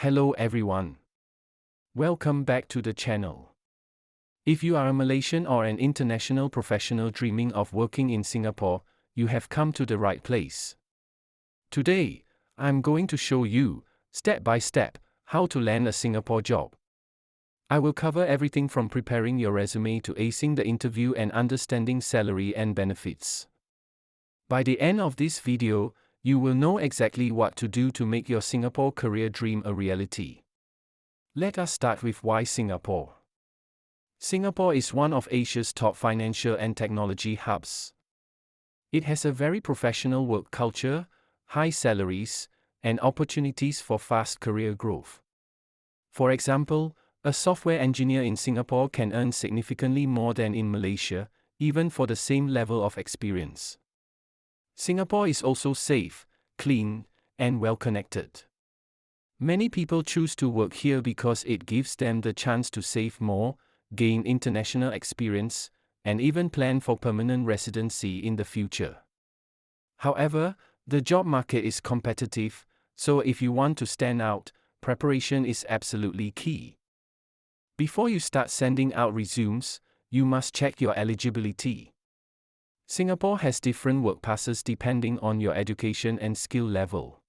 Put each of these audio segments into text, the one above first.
Hello everyone. Welcome back to the channel. If you are a Malaysian or an international professional dreaming of working in Singapore, you have come to the right place. Today, I'm going to show you, step by step, how to land a Singapore job. I will cover everything from preparing your resume to acing the interview and understanding salary and benefits. By the end of this video, you will know exactly what to do to make your Singapore career dream a reality. Let us start with why Singapore. Singapore is one of Asia's top financial and technology hubs. It has a very professional work culture, high salaries, and opportunities for fast career growth. For example, a software engineer in Singapore can earn significantly more than in Malaysia, even for the same level of experience. Singapore is also safe, clean, and well connected. Many people choose to work here because it gives them the chance to save more, gain international experience, and even plan for permanent residency in the future. However, the job market is competitive, so if you want to stand out, preparation is absolutely key. Before you start sending out resumes, you must check your eligibility. Singapore has different work passes depending on your education and skill level.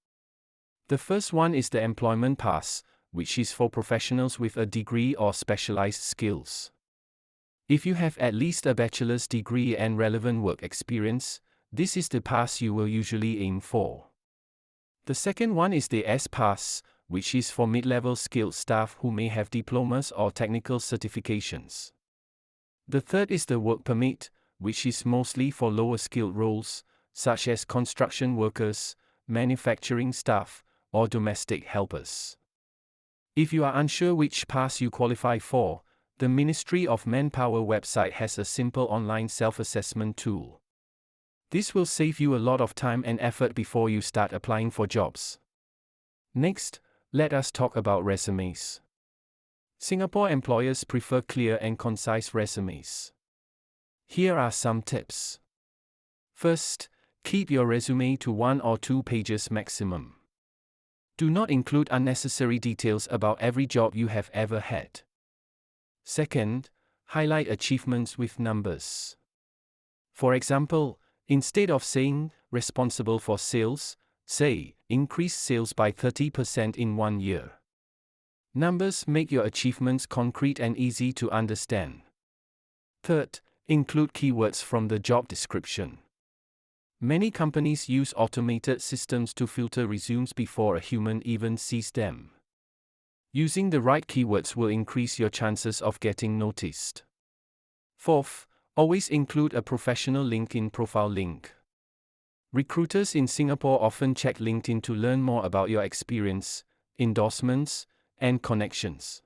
The first one is the employment pass, which is for professionals with a degree or specialized skills. If you have at least a bachelor's degree and relevant work experience, this is the pass you will usually aim for. The second one is the S pass, which is for mid-level skilled staff who may have diplomas or technical certifications. The third is the work permit, which is mostly for lower skilled roles, such as construction workers, manufacturing staff, or domestic helpers. If you are unsure which pass you qualify for, the Ministry of Manpower website has a simple online self-assessment tool. This will save you a lot of time and effort before you start applying for jobs. Next, let us talk about resumes. Singapore employers prefer clear and concise resumes. Here are some tips. First, keep your resume to 1 or 2 pages maximum. Do not include unnecessary details about every job you have ever had. Second, highlight achievements with numbers. For example, instead of saying, responsible for sales, say, increased sales by 30% in 1 year. Numbers make your achievements concrete and easy to understand. Third, include keywords from the job description. Many companies use automated systems to filter resumes before a human even sees them. Using the right keywords will increase your chances of getting noticed. Fourth, always include a professional LinkedIn profile link. Recruiters in Singapore often check LinkedIn to learn more about your experience, endorsements, and connections.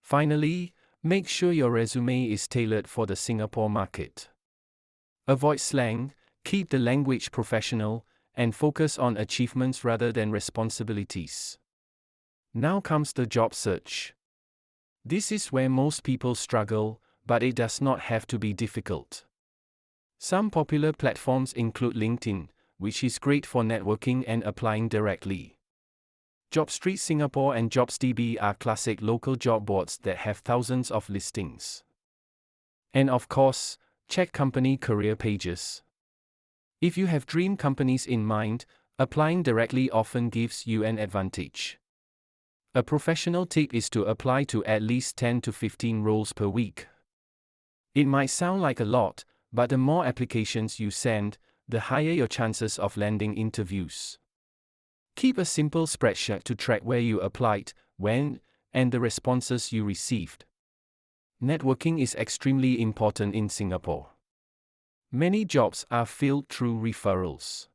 Finally, make sure your resume is tailored for the Singapore market. Avoid slang, keep the language professional, and focus on achievements rather than responsibilities. Now comes the job search. This is where most people struggle, but it does not have to be difficult. Some popular platforms include LinkedIn, which is great for networking and applying directly. JobStreet Singapore and JobsDB are classic local job boards that have thousands of listings. And of course, check company career pages. If you have dream companies in mind, applying directly often gives you an advantage. A professional tip is to apply to at least 10 to 15 roles per week. It might sound like a lot, but the more applications you send, the higher your chances of landing interviews. Keep a simple spreadsheet to track where you applied, when, and the responses you received. Networking is extremely important in Singapore. Many jobs are filled through referrals.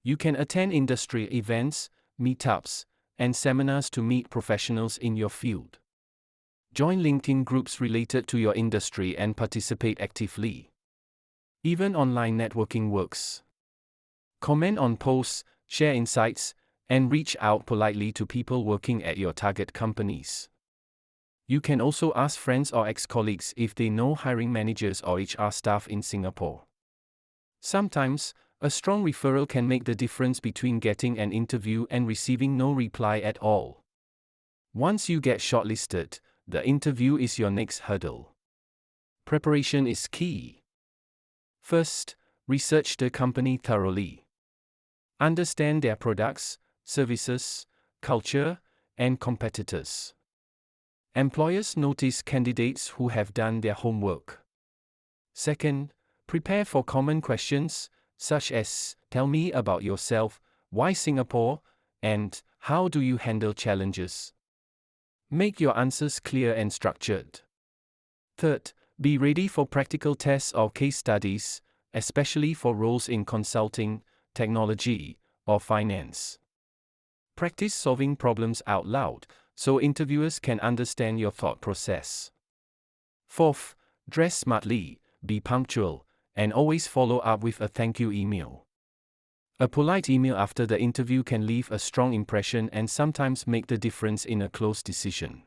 You can attend industry events, meetups, and seminars to meet professionals in your field. Join LinkedIn groups related to your industry and participate actively. Even online networking works. Comment on posts, share insights, and reach out politely to people working at your target companies. You can also ask friends or ex-colleagues if they know hiring managers or HR staff in Singapore. Sometimes, a strong referral can make the difference between getting an interview and receiving no reply at all. Once you get shortlisted, the interview is your next hurdle. Preparation is key. First, research the company thoroughly. Understand their products, services, culture, and competitors. Employers notice candidates who have done their homework. Second, prepare for common questions, such as, tell me about yourself, why Singapore, and how do you handle challenges? Make your answers clear and structured. Third, be ready for practical tests or case studies, especially for roles in consulting, technology, or finance. Practice solving problems out loud, so interviewers can understand your thought process. Fourth, dress smartly, be punctual, and always follow up with a thank you email. A polite email after the interview can leave a strong impression and sometimes make the difference in a close decision.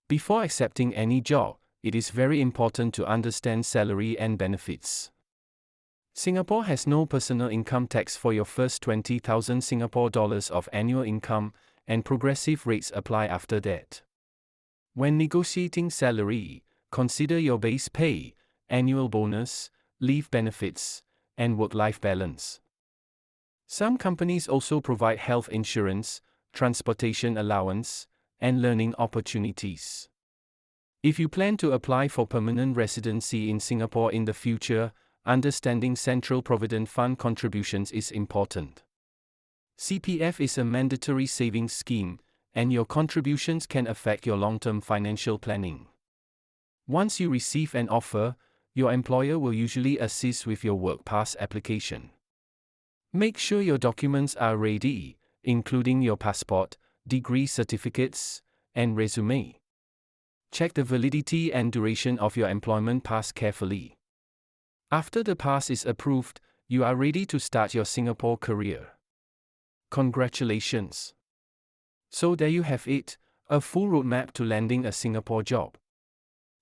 Before accepting any job, it is very important to understand salary and benefits. Singapore has no personal income tax for your first 20,000 Singapore dollars of annual income, and progressive rates apply after that. When negotiating salary, consider your base pay, annual bonus, leave benefits, and work-life balance. Some companies also provide health insurance, transportation allowance, and learning opportunities. If you plan to apply for permanent residency in Singapore in the future, understanding Central Provident Fund contributions is important. CPF is a mandatory savings scheme, and your contributions can affect your long-term financial planning. Once you receive an offer, your employer will usually assist with your work pass application. Make sure your documents are ready, including your passport, degree certificates, and resume. Check the validity and duration of your employment pass carefully. After the pass is approved, you are ready to start your Singapore career. Congratulations! So there you have it, a full roadmap to landing a Singapore job.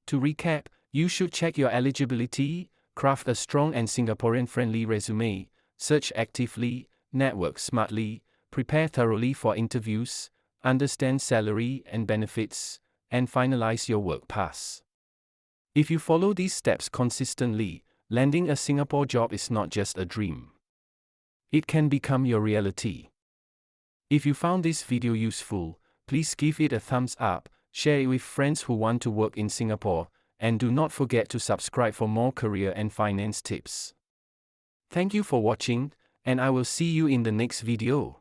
To recap, you should check your eligibility, craft a strong and Singaporean-friendly resume, search actively, network smartly, prepare thoroughly for interviews, understand salary and benefits, and finalize your work pass. If you follow these steps consistently, landing a Singapore job is not just a dream. It can become your reality. If you found this video useful, please give it a thumbs up, share it with friends who want to work in Singapore, and do not forget to subscribe for more career and finance tips. Thank you for watching, and I will see you in the next video.